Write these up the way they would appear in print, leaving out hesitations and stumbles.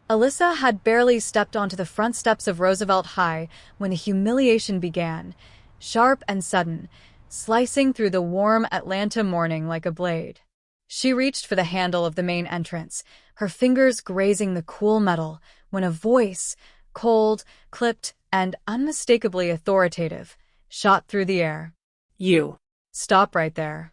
Alyssa had barely stepped onto the front steps of Roosevelt High when the humiliation began, sharp and sudden, slicing through the warm Atlanta morning like a blade. She reached for the handle of the main entrance, her fingers grazing the cool metal, when a voice, cold, clipped, and unmistakably authoritative, shot through the air. You. Stop right there.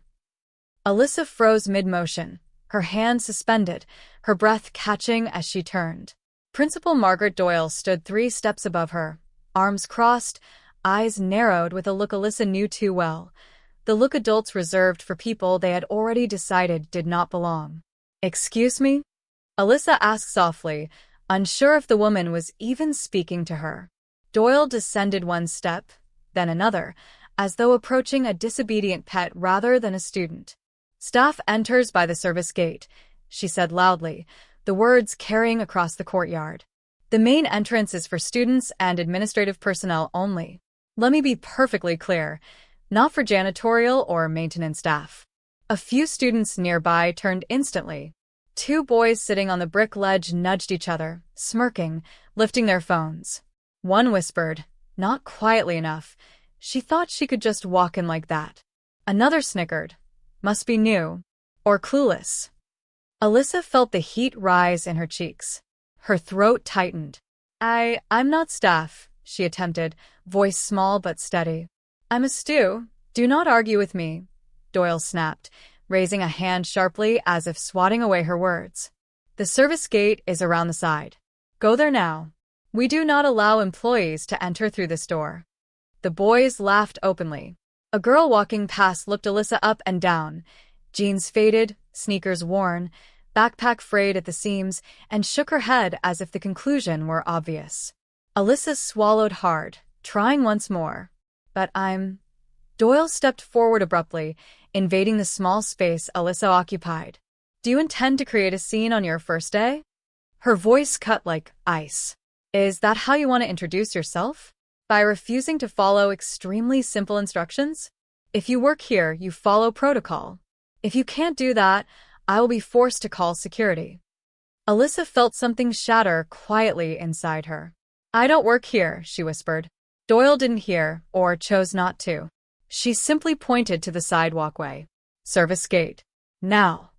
Alyssa froze mid-motion, her hand suspended, her breath catching as she turned. Principal Margaret Doyle stood 3 steps above her, arms crossed, eyes narrowed with a look Alyssa knew too well, the look adults reserved for people they had already decided did not belong. "Excuse me?" Alyssa asked softly, unsure if the woman was even speaking to her. Doyle descended 1 step, then another, as though approaching a disobedient pet rather than a student. "Staff enters by the service gate," she said loudly, the words carrying across the courtyard. "The main entrance is for students and administrative personnel only. Let me be perfectly clear, not for janitorial or maintenance staff." A few students nearby turned instantly. 2 boys sitting on the brick ledge nudged each other, smirking, lifting their phones. One whispered, not quietly enough, she thought she could just walk in like that. Another snickered, must be new, or clueless. Alyssa felt the heat rise in her cheeks. Her throat tightened. I'm not staff," she attempted, voice small but steady. "I'm a stu. Do not argue with me," Doyle snapped, raising a hand sharply as if swatting away her words. "The service gate is around the side. Go there now. We do not allow employees to enter through this door." The boys laughed openly. A girl walking past looked Alyssa up and down, jeans faded, sneakers worn, backpack frayed at the seams, and shook her head as if the conclusion were obvious. Alyssa swallowed hard, trying once more. "But Doyle stepped forward abruptly, invading the small space Alyssa occupied. "Do you intend to create a scene on your first day?" Her voice cut like ice. "Is that how you want to introduce yourself? By refusing to follow extremely simple instructions? If you work here, you follow protocol. If you can't do that, I will be forced to call security." Alyssa felt something shatter quietly inside her. "I don't work here," she whispered. Doyle didn't hear, or chose not to. She simply pointed to the side walkway. "Service gate. Now."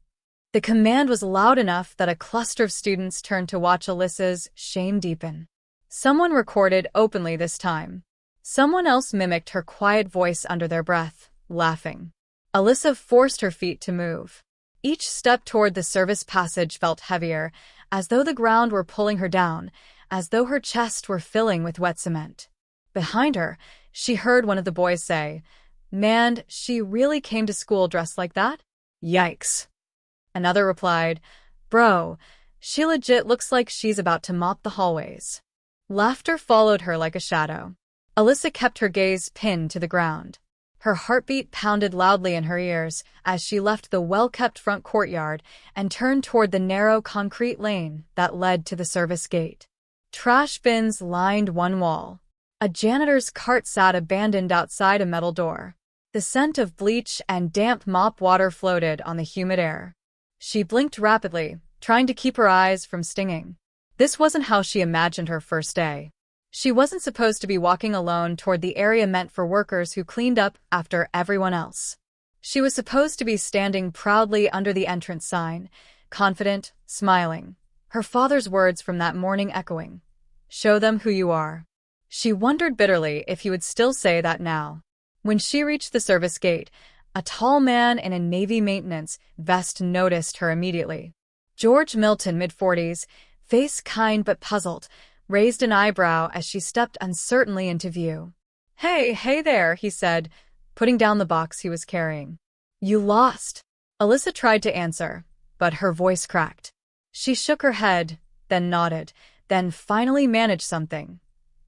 The command was loud enough that a cluster of students turned to watch Alyssa's shame deepen. Someone recorded openly this time. Someone else mimicked her quiet voice under their breath, laughing. Alyssa forced her feet to move. Each step toward the service passage felt heavier, as though the ground were pulling her down, as though her chest were filling with wet cement. Behind her, she heard one of the boys say, "Man, she really came to school dressed like that? Yikes." Another replied, "Bro, she legit looks like she's about to mop the hallways." Laughter followed her like a shadow. Alyssa kept her gaze pinned to the ground. Her heartbeat pounded loudly in her ears as she left the well-kept front courtyard and turned toward the narrow concrete lane that led to the service gate. Trash bins lined one wall. A janitor's cart sat abandoned outside a metal door. The scent of bleach and damp mop water floated on the humid air. She blinked rapidly, trying to keep her eyes from stinging. This wasn't how she imagined her first day. She wasn't supposed to be walking alone toward the area meant for workers who cleaned up after everyone else. She was supposed to be standing proudly under the entrance sign, confident, smiling. Her father's words from that morning echoing. "Show them who you are." She wondered bitterly if he would still say that now. When she reached the service gate, a tall man in a Navy maintenance vest noticed her immediately. George Milton, mid-40s, face kind but puzzled, raised an eyebrow as she stepped uncertainly into view. Hey there," he said, putting down the box he was carrying. "You lost." Alyssa tried to answer, but her voice cracked. She shook her head, then nodded, then finally managed something.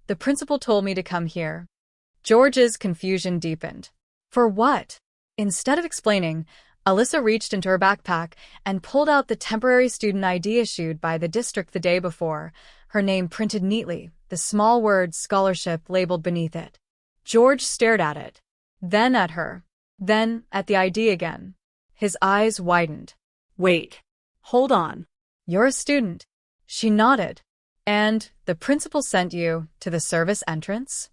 "The principal told me to come here." George's confusion deepened. "For what?" Instead of explaining, Alyssa reached into her backpack and pulled out the temporary student ID issued by the district the day before, her name printed neatly, the small word scholarship labeled beneath it. George stared at it, then at her, then at the ID again. His eyes widened. "Wait. Hold on. You're a student." She nodded. And the principal sent you to the service entrance?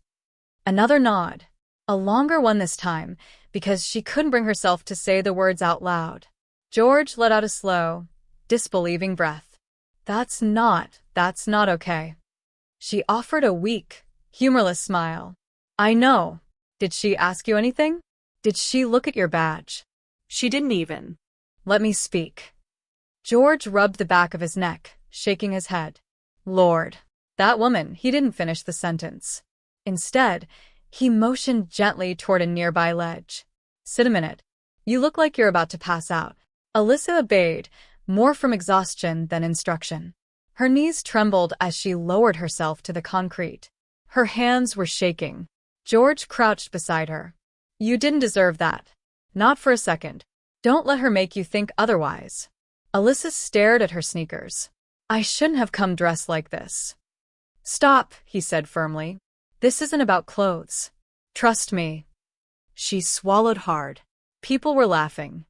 Another nod. A longer one this time, because she couldn't bring herself to say the words out loud. George let out a slow, disbelieving breath. That's not okay. She offered a weak, humorless smile. I know. Did she ask you anything? Did she look at your badge? She didn't even. Let me speak. George rubbed the back of his neck, shaking his head. Lord. That woman, he didn't finish the sentence. Instead, he motioned gently toward a nearby ledge. Sit a minute. You look like you're about to pass out. Alyssa obeyed, more from exhaustion than instruction. Her knees trembled as she lowered herself to the concrete. Her hands were shaking. George crouched beside her. You didn't deserve that. Not for a second. Don't let her make you think otherwise. Alyssa stared at her sneakers. I shouldn't have come dressed like this. Stop, he said firmly. This isn't about clothes. Trust me. She swallowed hard. People were laughing.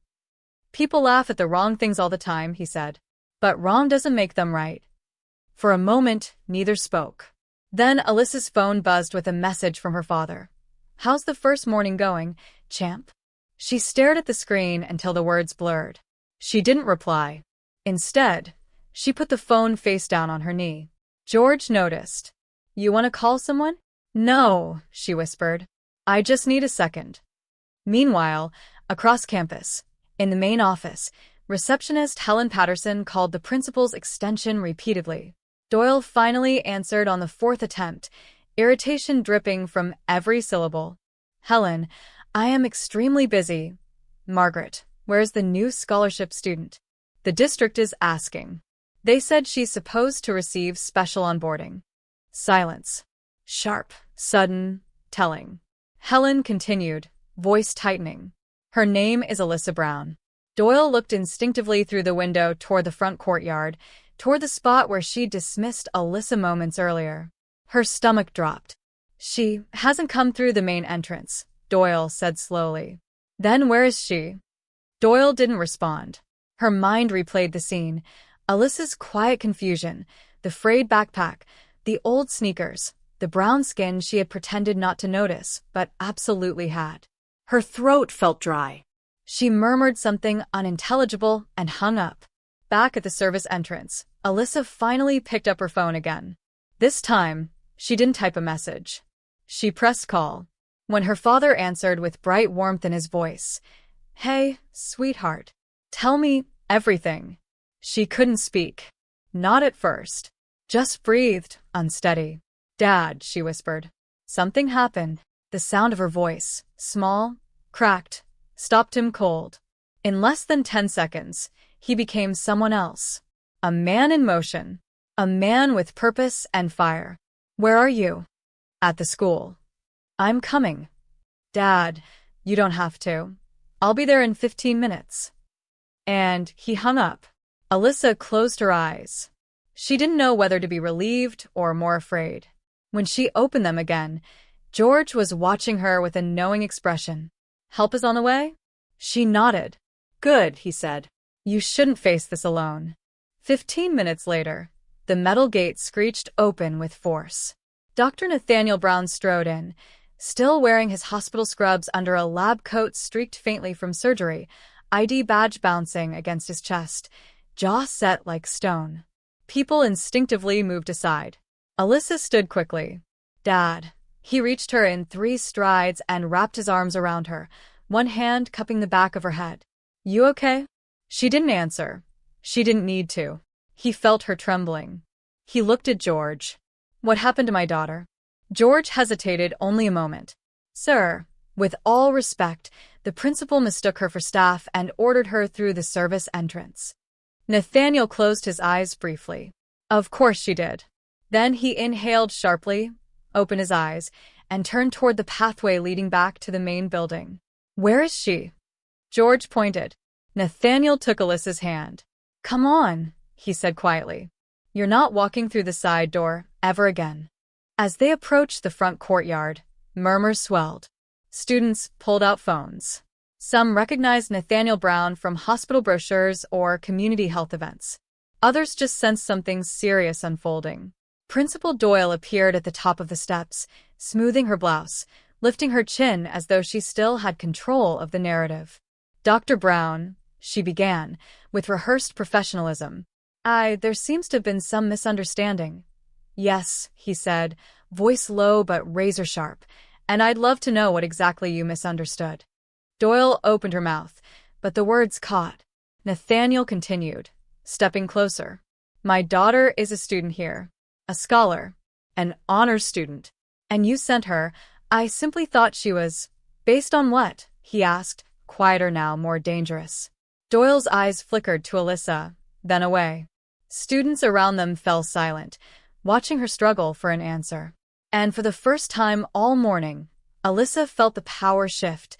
People laugh at the wrong things all the time, he said. But wrong doesn't make them right. For a moment, neither spoke. Then Alyssa's phone buzzed with a message from her father. How's the first morning going, champ? She stared at the screen until the words blurred. She didn't reply. Instead, she put the phone face down on her knee. George noticed. You want to call someone? No, she whispered. I just need a second. Meanwhile, across campus, in the main office, receptionist Helen Patterson called the principal's extension repeatedly. Doyle finally answered on the fourth attempt, irritation dripping from every syllable. Helen, I am extremely busy. Margaret, where's the new scholarship student? The district is asking. They said she's supposed to receive special onboarding. Silence. Sharp, sudden, telling. Helen continued, voice tightening. Her name is Alyssa Brown. Doyle looked instinctively through the window toward the front courtyard, toward the spot where she'd dismissed Alyssa moments earlier. Her stomach dropped. She hasn't come through the main entrance, Doyle said slowly. Then where is she? Doyle didn't respond. Her mind replayed the scene. Alyssa's quiet confusion, the frayed backpack, the old sneakers, the brown skin she had pretended not to notice, but absolutely had. Her throat felt dry. She murmured something unintelligible and hung up. Back at the service entrance, Alyssa finally picked up her phone again. This time, she didn't type a message. She pressed call. When her father answered with bright warmth in his voice, Hey, sweetheart. Tell me everything. She couldn't speak. Not at first. Just breathed, unsteady. Dad, she whispered. Something happened. The sound of her voice, small, cracked, stopped him cold. In less than 10 seconds, he became someone else. A man in motion. A man with purpose and fire. Where are you? At the school. I'm coming. Dad, you don't have to. I'll be there in 15 minutes. And he hung up. Alyssa closed her eyes. She didn't know whether to be relieved or more afraid. When she opened them again, George was watching her with a knowing expression. Help is on the way? She nodded. Good, he said. You shouldn't face this alone. 15 minutes later, the metal gate screeched open with force. Dr. Nathaniel Brown strode in, still wearing his hospital scrubs under a lab coat streaked faintly from surgery, ID badge bouncing against his chest, jaw set like stone. People instinctively moved aside. Alyssa stood quickly. Dad. He reached her in 3 strides and wrapped his arms around her, one hand cupping the back of her head. You okay? She didn't answer. She didn't need to. He felt her trembling. He looked at George. What happened to my daughter? George hesitated only a moment. Sir, with all respect, the principal mistook her for staff and ordered her through the service entrance. Nathaniel closed his eyes briefly. Of course she did. Then he inhaled sharply, opened his eyes, and turned toward the pathway leading back to the main building. Where is she? George pointed. Nathaniel took Alyssa's hand. Come on, he said quietly. You're not walking through the side door ever again. As they approached the front courtyard, murmurs swelled. Students pulled out phones. Some recognized Nathaniel Brown from hospital brochures or community health events. Others just sensed something serious unfolding. Principal Doyle appeared at the top of the steps, smoothing her blouse, lifting her chin as though she still had control of the narrative. "Dr. Brown," she began, with rehearsed professionalism. There seems to have been some misunderstanding." "Yes," he said, voice low but razor-sharp, "and I'd love to know what exactly you misunderstood." Doyle opened her mouth, but the words caught. Nathaniel continued, stepping closer. "My daughter is a student here. A scholar. An honors student. And you sent her. I simply thought she was—" "Based on what?" he asked, quieter now, more dangerous. Doyle's eyes flickered to Alyssa, then away. Students around them fell silent, watching her struggle for an answer. And for the first time all morning, Alyssa felt the power shift,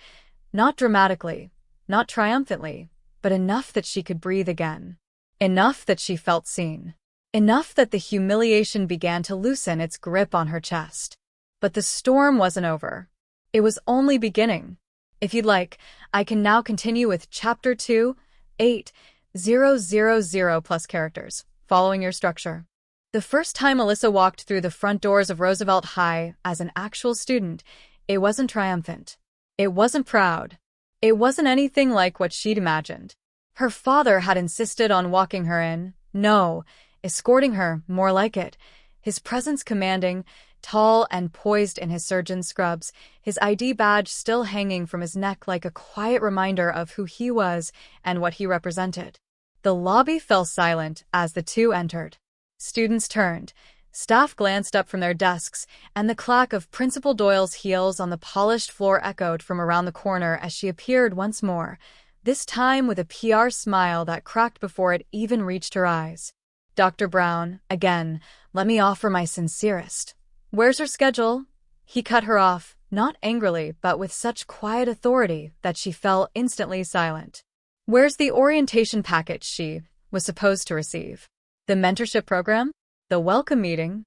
not dramatically, not triumphantly, but enough that she could breathe again. Enough that she felt seen. Enough that the humiliation began to loosen its grip on her chest. But the storm wasn't over. It was only beginning. If you'd like, I can now continue with Chapter 2, 8,000 plus characters, following your structure. The first time Alyssa walked through the front doors of Roosevelt High as an actual student, it wasn't triumphant. It wasn't proud. It wasn't anything like what she'd imagined. Her father had insisted on walking her in. No, escorting her, more like it. His presence commanding, tall and poised in his surgeon's scrubs, his ID badge still hanging from his neck like a quiet reminder of who he was and what he represented. The lobby fell silent as the two entered. Students turned, staff glanced up from their desks, and the clack of Principal Doyle's heels on the polished floor echoed from around the corner as she appeared once more, this time with a PR smile that cracked before it even reached her eyes. "Dr. Brown, again, let me offer my sincerest." "Where's her schedule?" He cut her off, not angrily, but with such quiet authority that she fell instantly silent. "Where's the orientation package she was supposed to receive? The mentorship program? The welcome meeting?"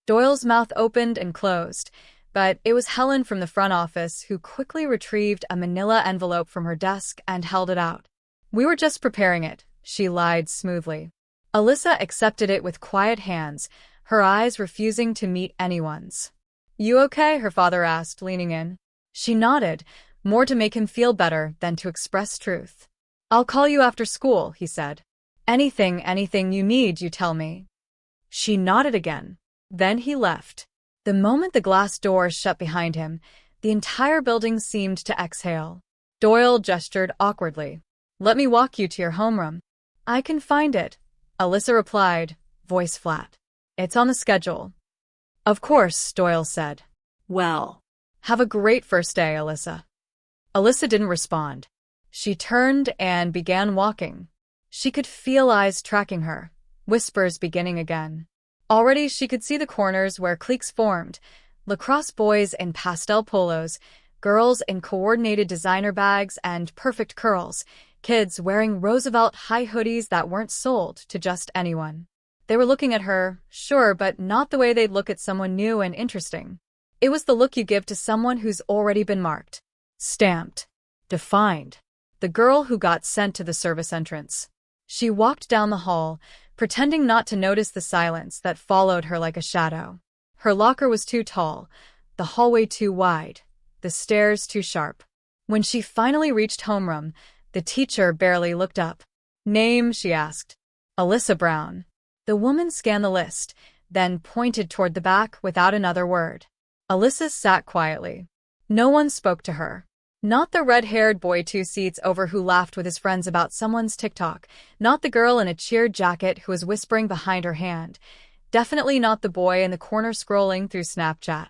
Doyle's mouth opened and closed, but it was Helen from the front office who quickly retrieved a manila envelope from her desk and held it out. "We were just preparing it," she lied smoothly. Alyssa accepted it with quiet hands, her eyes refusing to meet anyone's. "You okay?" her father asked, leaning in. She nodded, more to make him feel better than to express truth. "I'll call you after school," he said. Anything you need, you tell me." She nodded again. Then he left. The moment the glass doors shut behind him, the entire building seemed to exhale. Doyle gestured awkwardly. "Let me walk you to your homeroom." "I can find it," Alyssa replied, voice flat. "It's on the schedule." "Of course," Doyle said. "Well, "Have a great first day, Alyssa." Alyssa didn't respond. She turned and began walking. She could feel eyes tracking her, whispers beginning again. Already she could see the corners where cliques formed, lacrosse boys in pastel polos, girls in coordinated designer bags and perfect curls, kids wearing Roosevelt High hoodies that weren't sold to just anyone. They were looking at her, sure, but not the way they'd look at someone new and interesting. It was the look you give to someone who's already been marked, stamped, defined. The girl who got sent to the service entrance. She walked down the hall, pretending not to notice the silence that followed her like a shadow. Her locker was too tall, the hallway too wide, the stairs too sharp. When she finally reached homeroom, the teacher barely looked up. "Name?" she asked. "Alyssa Brown." The woman scanned the list, then pointed toward the back without another word. Alyssa sat quietly. No one spoke to her. Not the red-haired boy 2 seats over who laughed with his friends about someone's TikTok, not the girl in a cheered jacket who was whispering behind her hand, definitely not the boy in the corner scrolling through Snapchat.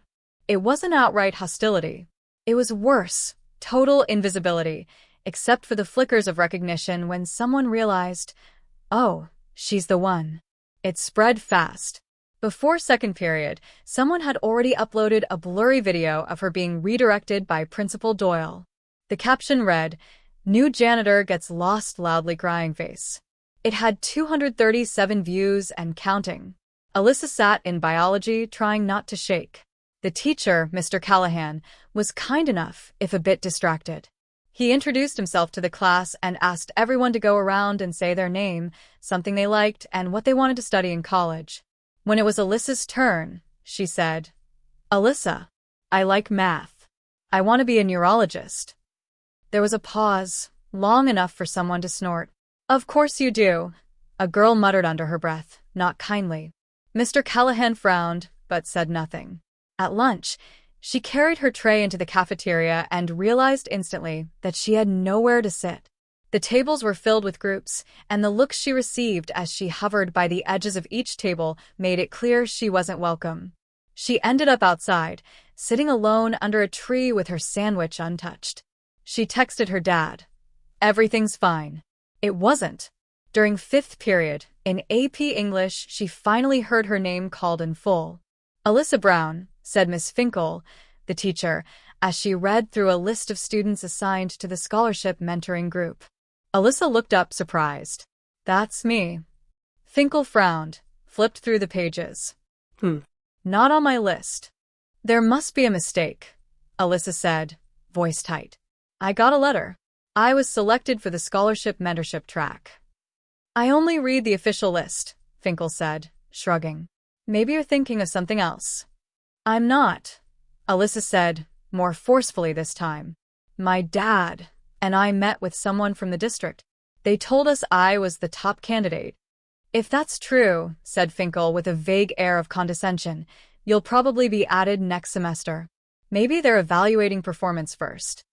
It wasn't outright hostility. It was worse, total invisibility, except for the flickers of recognition when someone realized, "Oh, she's the one." It spread fast. Before second period, someone had already uploaded a blurry video of her being redirected by Principal Doyle. The caption read, "New janitor gets lost loudly crying face." It had 237 views and counting. Alyssa sat in biology trying not to shake. The teacher, Mr. Callahan, was kind enough, if a bit distracted. He introduced himself to the class and asked everyone to go around and say their name, something they liked, and what they wanted to study in college. When it was Alyssa's turn, she said, "Alyssa, I like math. I want to be a neurologist." There was a pause, long enough for someone to snort. "Of course you do," a girl muttered under her breath, not kindly. Mr. Callahan frowned, but said nothing. At lunch, she carried her tray into the cafeteria and realized instantly that she had nowhere to sit. The tables were filled with groups, and the looks she received as she hovered by the edges of each table made it clear she wasn't welcome. She ended up outside, sitting alone under a tree with her sandwich untouched. She texted her dad. "Everything's fine." It wasn't. During fifth period, in AP English, she finally heard her name called in full. "Alyssa Brown," said Miss Finkel, the teacher, as she read through a list of students assigned to the scholarship mentoring group. Alyssa looked up surprised. "That's me." Finkel frowned, flipped through the pages. "Not on my list." "There must be a mistake," Alyssa said, voice tight. "I got a letter. I was selected for the scholarship mentorship track." "I only read the official list," Finkel said, shrugging. "Maybe you're thinking of something else." "I'm not," Alyssa said, more forcefully this time. "My dad and I met with someone from the district. They told us I was the top candidate." "If that's true," said Finkel with a vague air of condescension, "you'll probably be added next semester. Maybe they're evaluating performance first."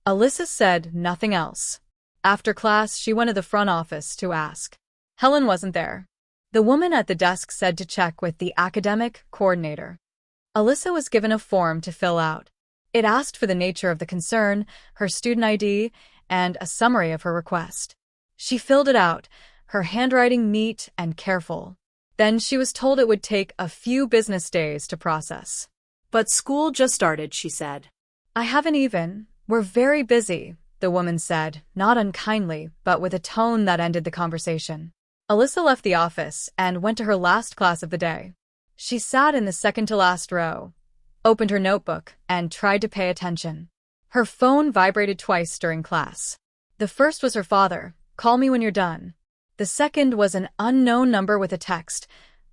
Alyssa said nothing else. After class, she went to the front office to ask. Helen wasn't there. The woman at the desk said to check with the academic coordinator. Alyssa was given a form to fill out. It asked for the nature of the concern, her student ID, and a summary of her request. She filled it out, her handwriting neat and careful. Then she was told it would take a few business days to process. "But school just started," she said. "I haven't even. We're very busy," the woman said, not unkindly, but with a tone that ended the conversation. Alyssa left the office and went to her last class of the day. She sat in the second-to-last row, opened her notebook, and tried to pay attention. Her phone vibrated twice during class. The first was her father, "Call me when you're done." The second was an unknown number with a text,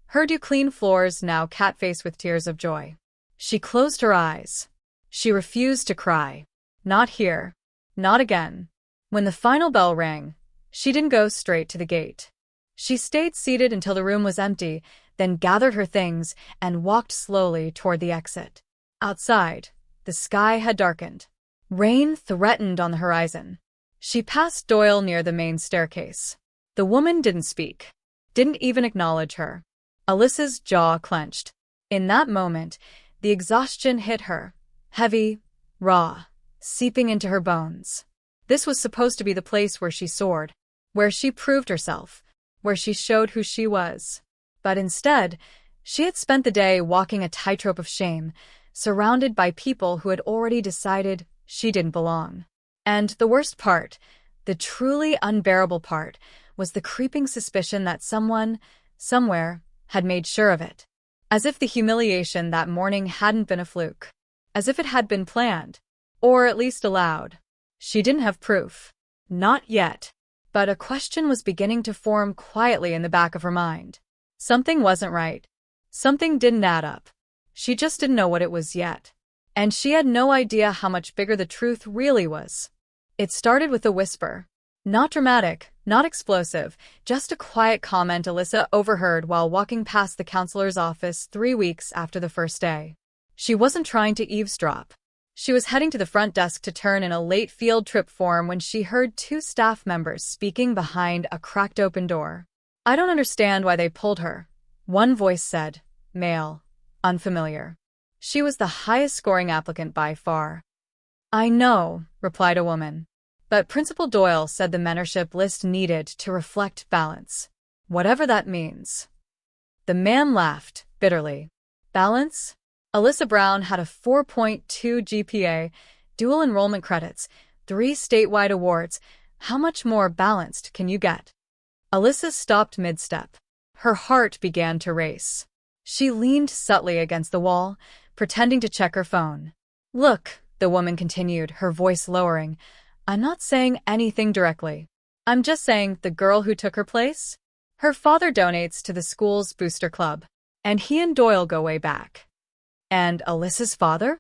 "Heard you clean floors, now cat-face with tears of joy." She closed her eyes. She refused to cry. Not here. Not again. When the final bell rang, she didn't go straight to the gate. She stayed seated until the room was empty, then gathered her things and walked slowly toward the exit. Outside, the sky had darkened. Rain threatened on the horizon. She passed Doyle near the main staircase. The woman didn't speak, didn't even acknowledge her. Alyssa's jaw clenched. In that moment, the exhaustion hit her, heavy, raw, seeping into her bones. This was supposed to be the place where she soared, where she proved herself, where she showed who she was. But instead, she had spent the day walking a tightrope of shame, surrounded by people who had already decided she didn't belong. And the worst part, the truly unbearable part, was the creeping suspicion that someone, somewhere, had made sure of it. As if the humiliation that morning hadn't been a fluke. As if it had been planned. Or at least allowed. She didn't have proof. Not yet. But a question was beginning to form quietly in the back of her mind. Something wasn't right. Something didn't add up. She just didn't know what it was yet. And she had no idea how much bigger the truth really was. It started with a whisper. Not dramatic, not explosive, just a quiet comment Alyssa overheard while walking past the counselor's office 3 weeks after the first day. She wasn't trying to eavesdrop. She was heading to the front desk to turn in a late field trip form when she heard 2 staff members speaking behind a cracked open door. "I don't understand why they pulled her," one voice said, male, unfamiliar. She was the highest-scoring applicant by far. "I know," replied a woman. But Principal Doyle said the mentorship list needed to reflect balance. Whatever that means. The man laughed, bitterly. Balance? Alyssa Brown had a 4.2 GPA, dual enrollment credits, 3 statewide awards. How much more balanced can you get? Alyssa stopped mid-step. Her heart began to race. She leaned subtly against the wall, pretending to check her phone. "Look," the woman continued, her voice lowering, I'm not saying anything directly. I'm just saying the girl who took her place? Her father donates to the school's booster club, and he and Doyle go way back. And Alyssa's father?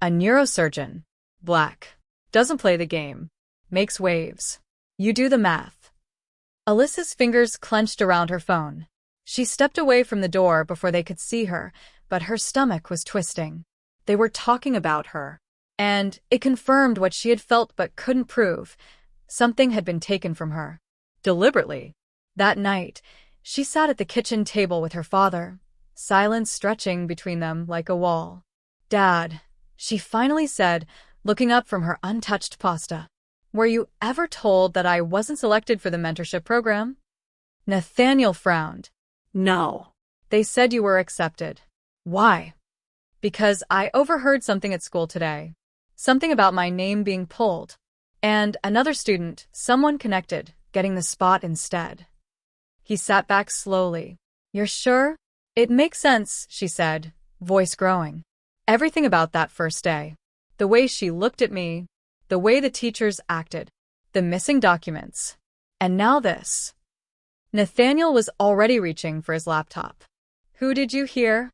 A neurosurgeon. Black. Doesn't play the game. Makes waves. You do the math. Alyssa's fingers clenched around her phone. She stepped away from the door before they could see her, but her stomach was twisting. They were talking about her. And it confirmed what she had felt but couldn't prove. Something had been taken from her. Deliberately. That night, she sat at the kitchen table with her father, silence stretching between them like a wall. "Dad," she finally said, looking up from her untouched pasta. "Were you ever told that I wasn't selected for the mentorship program?" Nathaniel frowned. No. "They said you were accepted." "Why?" "Because I overheard something at school today. Something about my name being pulled. And another student, someone connected, getting the spot instead." He sat back slowly. "You're sure?" "It makes sense," she said, voice growing. "Everything about that first day. The way she looked at me, the way the teachers acted, the missing documents. And now this." Nathaniel was already reaching for his laptop. "Who did you hear?"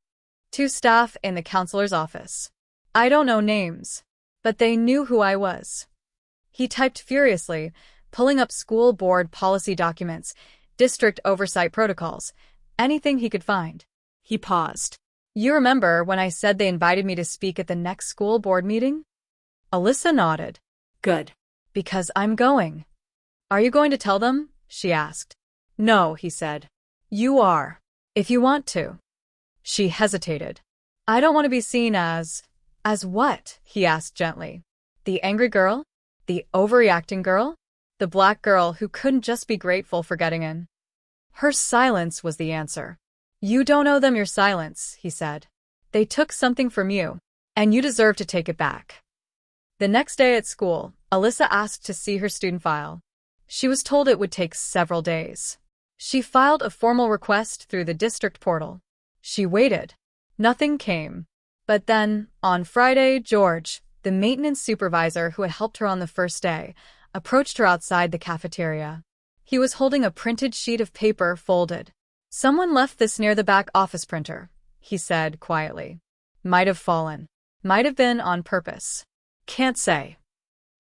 "Two staff in the counselor's office. I don't know names, but they knew who I was." He typed furiously, pulling up school board policy documents, district oversight protocols, anything he could find. He paused. "You remember when I said they invited me to speak at the next school board meeting?" Alyssa nodded. Good. "Because I'm going." "Are you going to tell them?" she asked. "No," he said. "You are. If you want to." She hesitated. "I don't want to be seen as..." "As what?" he asked gently. "The angry girl? The overreacting girl? The black girl who couldn't just be grateful for getting in?" Her silence was the answer. "You don't owe them your silence," he said. "They took something from you, and you deserve to take it back." The next day at school, Alyssa asked to see her student file. She was told it would take several days. She filed a formal request through the district portal. She waited. Nothing came. But then, on Friday, George, the maintenance supervisor who had helped her on the first day, approached her outside the cafeteria. He was holding a printed sheet of paper folded. "Someone left this near the back office printer," he said quietly. "Might have fallen. Might have been on purpose. Can't say."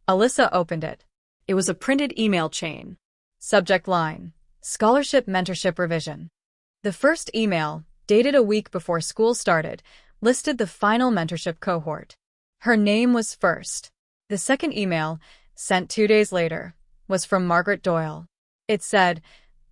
Alyssa opened it. It was a printed email chain. Subject line: Scholarship Mentorship Revision. The first email, dated a week before school started, listed the final mentorship cohort. Her name was first. The second email, sent 2 days later, was from Margaret Doyle. It said,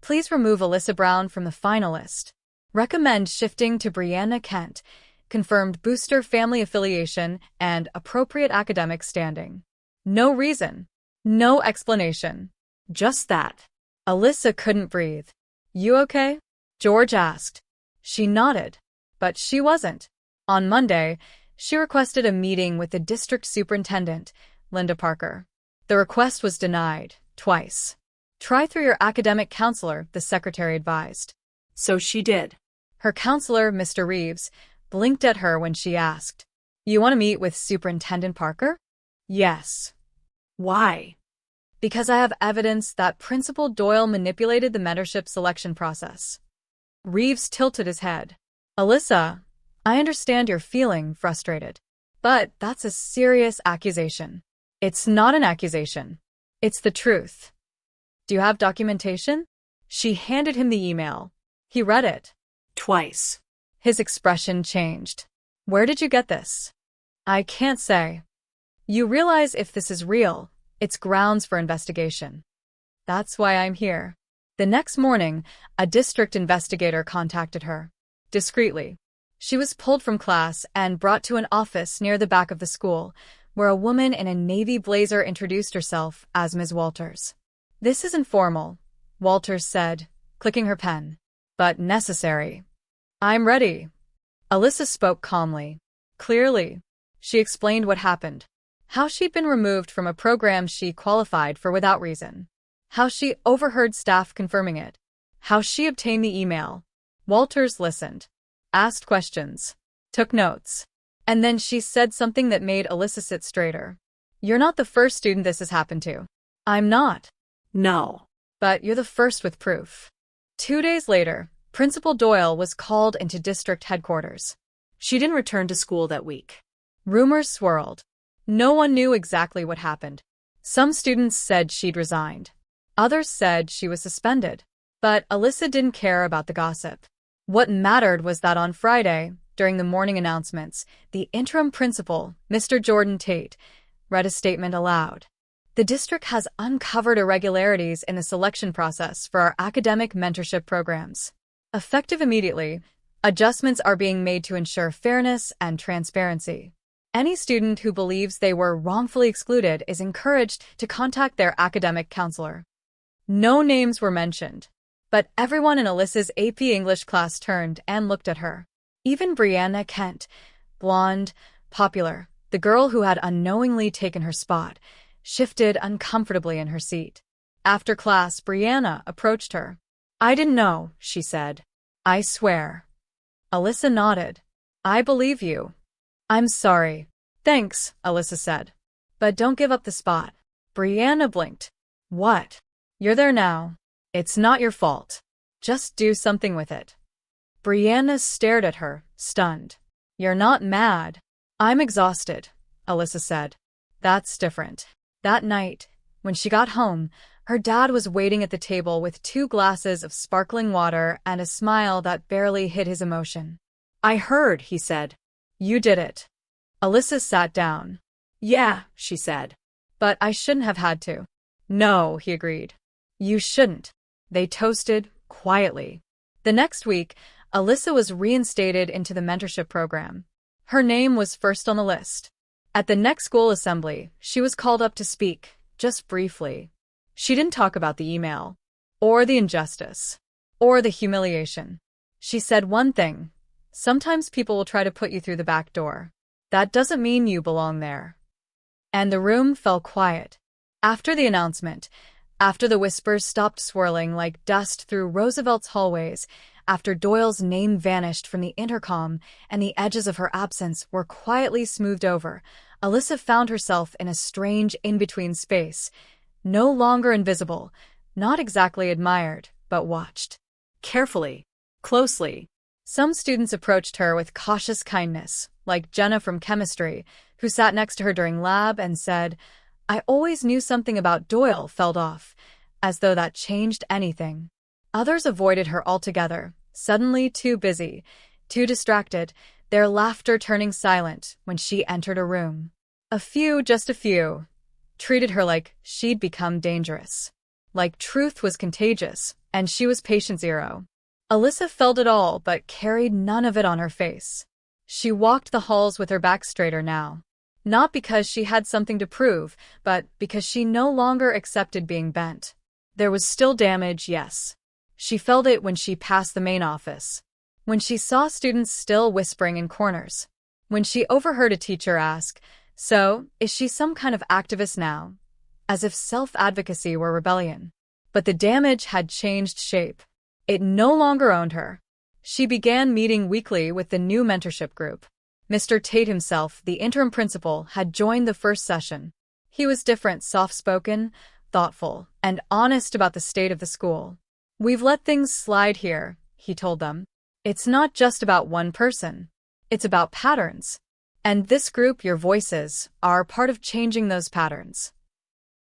"Please remove Alyssa Brown from the finalist. Recommend shifting to Brianna Kent. Confirmed booster family affiliation and appropriate academic standing." No reason. No explanation. Just that. Alyssa couldn't breathe. "You okay?" George asked. She nodded. But she wasn't. On Monday, she requested a meeting with the district superintendent, Linda Parker. The request was denied, twice. "Try through your academic counselor," the secretary advised. So she did. Her counselor, Mr. Reeves, blinked at her when she asked, "You want to meet with Superintendent Parker?" "Yes." "Why?" "Because I have evidence that Principal Doyle manipulated the mentorship selection process." Reeves tilted his head. "Alyssa, I understand you're feeling frustrated, but that's a serious accusation." "It's not an accusation. It's the truth." "Do you have documentation?" She handed him the email. He read it. Twice. His expression changed. "Where did you get this?" "I can't say." "You realize if this is real, it's grounds for investigation." "That's why I'm here." The next morning, a district investigator contacted her. Discreetly. She was pulled from class and brought to an office near the back of the school, where a woman in a navy blazer introduced herself as Ms. Walters. "This is informal," Walters said, clicking her pen. "But necessary." "I'm ready." Alyssa spoke calmly. Clearly. She explained what happened. How she'd been removed from a program she qualified for without reason. How she overheard staff confirming it. How she obtained the email. Walters listened. Asked questions. Took notes. And then she said something that made Alyssa sit straighter. You're not the first student this has happened to. I'm not. No. But you're the first with proof. 2 days later, Principal Doyle was called into district headquarters. She didn't return to school that week. Rumors swirled. No one knew exactly what happened. Some students said she'd resigned. Others said she was suspended. But Alyssa didn't care about the gossip. What mattered was that on Friday, during the morning announcements, the interim principal, Mr. Jordan Tate, read a statement aloud. The district has uncovered irregularities in the selection process for our academic mentorship programs. Effective immediately, adjustments are being made to ensure fairness and transparency. Any student who believes they were wrongfully excluded is encouraged to contact their academic counselor. No names were mentioned, but everyone in Alyssa's AP English class turned and looked at her. Even Brianna Kent, blonde, popular, the girl who had unknowingly taken her spot, shifted uncomfortably in her seat. After class, Brianna approached her. "I didn't know," she said. "I swear." Alyssa nodded. "I believe you." "I'm sorry." "Thanks," Alyssa said. "But don't give up the spot." Brianna blinked. "What?" "You're there now. It's not your fault. Just do something with it." Brianna stared at her, stunned. "You're not mad." "I'm exhausted," Alyssa said. "That's different." That night, when she got home, her dad was waiting at the table with 2 glasses of sparkling water and a smile that barely hid his emotion. "I heard," he said. "You did it." Alyssa sat down. "Yeah," she said. "But I shouldn't have had to." "No," he agreed. "You shouldn't." They toasted, quietly. The next week, Alyssa was reinstated into the mentorship program. Her name was first on the list. At the next school assembly, she was called up to speak, just briefly. She didn't talk about the email, or the injustice, or the humiliation. She said one thing: sometimes people will try to put you through the back door. That doesn't mean you belong there. And the room fell quiet. After the announcement, after the whispers stopped swirling like dust through Roosevelt's hallways, after Doyle's name vanished from the intercom and the edges of her absence were quietly smoothed over, Alyssa found herself in a strange in-between space, no longer invisible, not exactly admired, but watched. Carefully, closely. Some students approached her with cautious kindness, like Jenna from chemistry, who sat next to her during lab and said, "I always knew something about Doyle felt off," as though that changed anything. Others avoided her altogether, suddenly too busy, too distracted, their laughter turning silent when she entered a room. A few, just a few, treated her like she'd become dangerous. Like truth was contagious, and she was patient zero. Alyssa felt it all but carried none of it on her face. She walked the halls with her back straighter now. Not because she had something to prove, but because she no longer accepted being bent. There was still damage, yes. She felt it when she passed the main office. When she saw students still whispering in corners. When she overheard a teacher ask, "So, is she some kind of activist now?" As if self-advocacy were rebellion. But the damage had changed shape. It no longer owned her. She began meeting weekly with the new mentorship group. Mr. Tate himself, the interim principal, had joined the first session. He was different, soft-spoken, thoughtful, and honest about the state of the school. "We've let things slide here," he told them. "It's not just about one person. It's about patterns. And this group, your voices, are part of changing those patterns."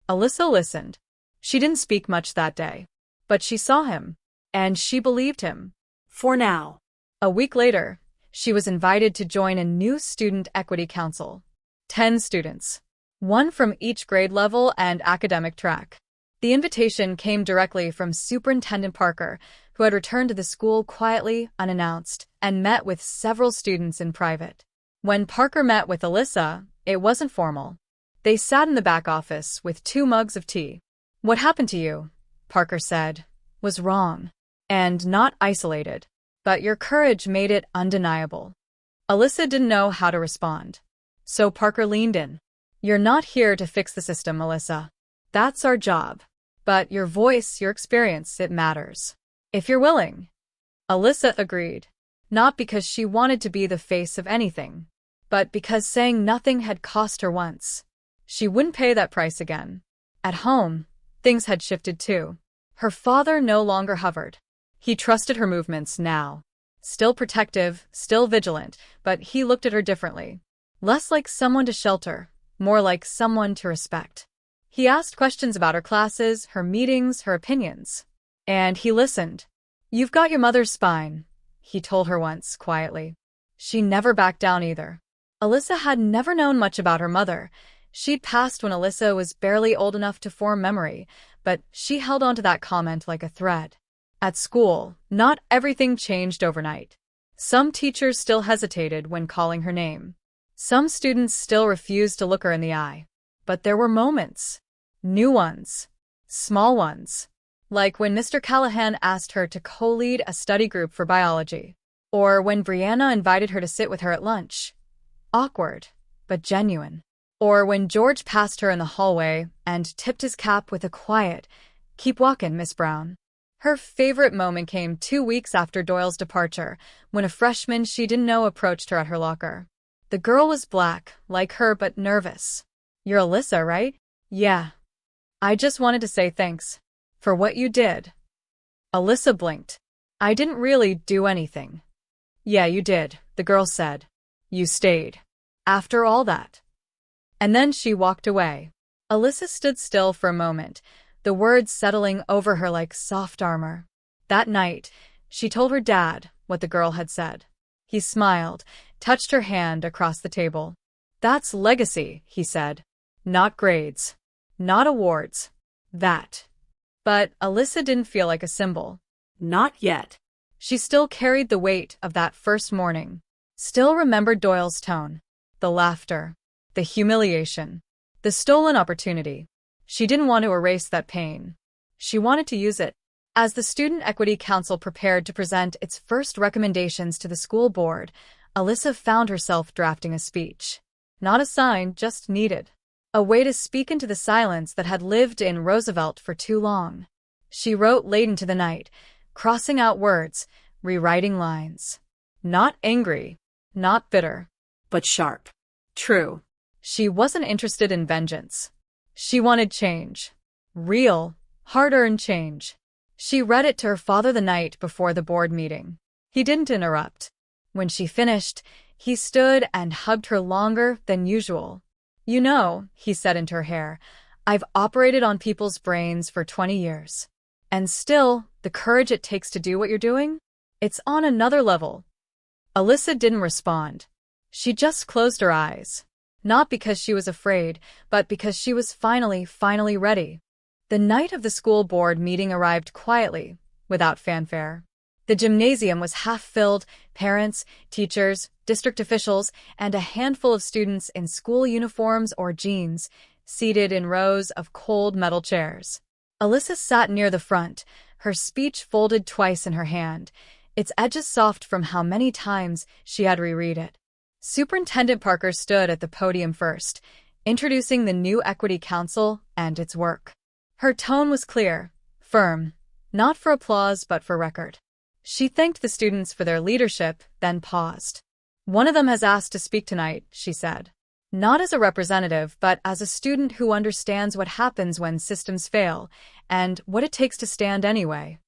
Alyssa listened. She didn't speak much that day. But she saw him. And she believed him. For now. A week later, she was invited to join a new student equity council. 10 students. 1 from each grade level and academic track. The invitation came directly from Superintendent Parker, who had returned to the school quietly, unannounced, and met with several students in private. When Parker met with Alyssa, it wasn't formal. They sat in the back office with 2 mugs of tea. "What happened to you," Parker said, "was wrong. And not isolated. But your courage made it undeniable." Alyssa didn't know how to respond. So Parker leaned in. "You're not here to fix the system, Alyssa. That's our job. But your voice, your experience, it matters. If you're willing." Alyssa agreed. Not because she wanted to be the face of anything, but because saying nothing had cost her once. She wouldn't pay that price again. At home, things had shifted too. Her father no longer hovered. He trusted her movements now. Still protective, still vigilant, but he looked at her differently. Less like someone to shelter, more like someone to respect. He asked questions about her classes, her meetings, her opinions. And he listened. "You've got your mother's spine," he told her once, quietly. She never backed down either. Alyssa had never known much about her mother. She'd passed when Alyssa was barely old enough to form memory, but she held on to that comment like a thread. At school, not everything changed overnight. Some teachers still hesitated when calling her name. Some students still refused to look her in the eye. But there were moments. New ones. Small ones. Like when Mr. Callahan asked her to co-lead a study group for biology. Or when Brianna invited her to sit with her at lunch. Awkward, but genuine. Or when George passed her in the hallway and tipped his cap with a quiet, "Keep walkin', Miss Brown." Her favorite moment came 2 weeks after Doyle's departure, when a freshman she didn't know approached her at her locker. The girl was black, like her, but nervous. "You're Alyssa, right?" "Yeah. I just wanted to say thanks. For what you did." Alyssa blinked. "I didn't really do anything." "Yeah, you did," the girl said. "You stayed. After all that." And then she walked away. Alyssa stood still for a moment, the words settling over her like soft armor. That night, she told her dad what the girl had said. He smiled, touched her hand across the table. "That's legacy," he said. "Not grades. Not awards. That." But Alyssa didn't feel like a symbol. Not yet. She still carried the weight of that first morning. Still remembered Doyle's tone. The laughter. The humiliation. The stolen opportunity. She didn't want to erase that pain. She wanted to use it. As the Student Equity Council prepared to present its first recommendations to the school board, Alyssa found herself drafting a speech. Not a sign, just needed. A way to speak into the silence that had lived in Roosevelt for too long. She wrote late into the night, crossing out words, rewriting lines. Not angry, not bitter. But sharp. True. She wasn't interested in vengeance. She wanted change. Real, hard-earned change. She read it to her father the night before the board meeting. He didn't interrupt. When she finished, he stood and hugged her longer than usual. "You know," he said into her hair, "I've operated on people's brains for 20 years. And still, the courage it takes to do what you're doing? It's on another level." Alyssa didn't respond. She just closed her eyes. Not because she was afraid, but because she was finally ready. The night of the school board meeting arrived quietly, without fanfare. The gymnasium was half-filled, parents, teachers, district officials, and a handful of students in school uniforms or jeans, seated in rows of cold metal chairs. Alyssa sat near the front, her speech folded twice in her hand, its edges soft from how many times she had reread it. Superintendent Parker stood at the podium first, introducing the new Equity Council and its work. Her tone was clear, firm, not for applause but for record. She thanked the students for their leadership, then paused. "One of them has asked to speak tonight," she said. "Not as a representative, but as a student who understands what happens when systems fail, and what it takes to stand anyway."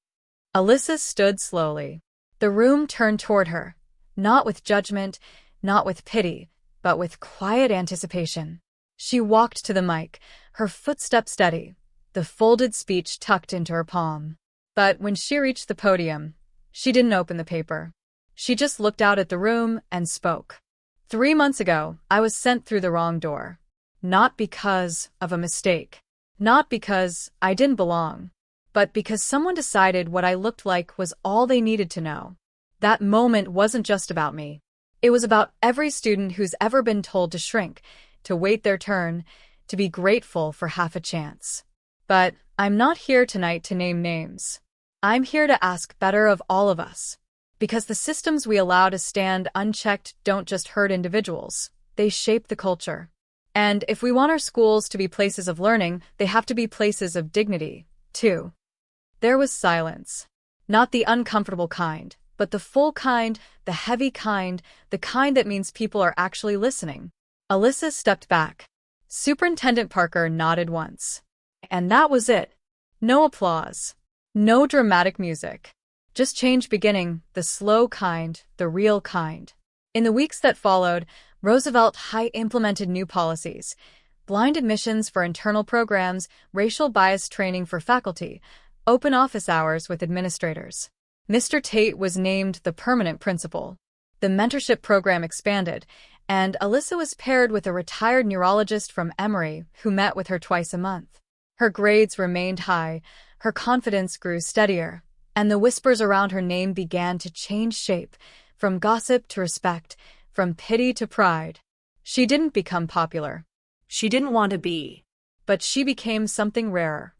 Alyssa stood slowly. The room turned toward her, not with judgment, not with pity, but with quiet anticipation. She walked to the mic, her footsteps steady, the folded speech tucked into her palm. But when she reached the podium, she didn't open the paper. She just looked out at the room and spoke. 3 months ago, I was sent through the wrong door. Not because of a mistake. Not because I didn't belong. But because someone decided what I looked like was all they needed to know. That moment wasn't just about me. It was about every student who's ever been told to shrink, to wait their turn, to be grateful for half a chance. But I'm not here tonight to name names. I'm here to ask better of all of us. Because the systems we allow to stand unchecked don't just hurt individuals, they shape the culture. And if we want our schools to be places of learning, they have to be places of dignity, too. There was silence. Not the uncomfortable kind, but the full kind, the heavy kind, the kind that means people are actually listening. Alyssa stepped back. Superintendent Parker nodded once. And that was it. No applause. No dramatic music. Just change beginning, the slow kind, the real kind. In the weeks that followed, Roosevelt High implemented new policies. Blind admissions for internal programs, racial bias training for faculty, open office hours with administrators. Mr. Tate was named the permanent principal. The mentorship program expanded, and Alyssa was paired with a retired neurologist from Emory who met with her twice a month. Her grades remained high, her confidence grew steadier, and the whispers around her name began to change shape, from gossip to respect, from pity to pride. She didn't become popular. She didn't want to be. But she became something rarer.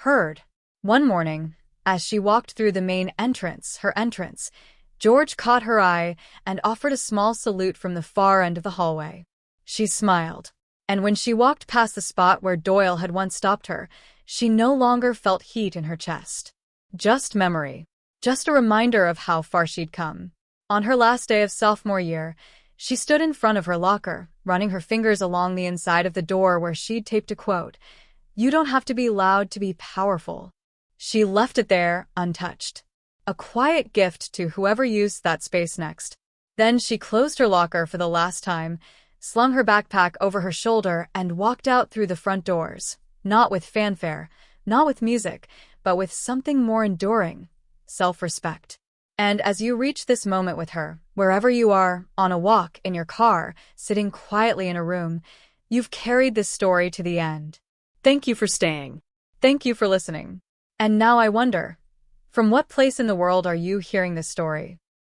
Heard. One morning, as she walked through the main entrance, George caught her eye and offered a small salute from the far end of the hallway. She smiled, and when she walked past the spot where Doyle had once stopped her, she no longer felt heat in her chest. Just memory. Just a reminder of how far she'd come. On her last day of sophomore year, she stood in front of her locker, running her fingers along the inside of the door where she'd taped a quote, "You don't have to be loud to be powerful." She left it there, untouched. A quiet gift to whoever used that space next. Then she closed her locker for the last time, slung her backpack over her shoulder, and walked out through the front doors. Not with fanfare, not with music, but with something more enduring: self-respect. And as you reach this moment with her, wherever you are, on a walk, in your car, sitting quietly in a room, you've carried this story to the end. Thank you for staying. Thank you for listening. And now I wonder, from what place in the world are you hearing this story?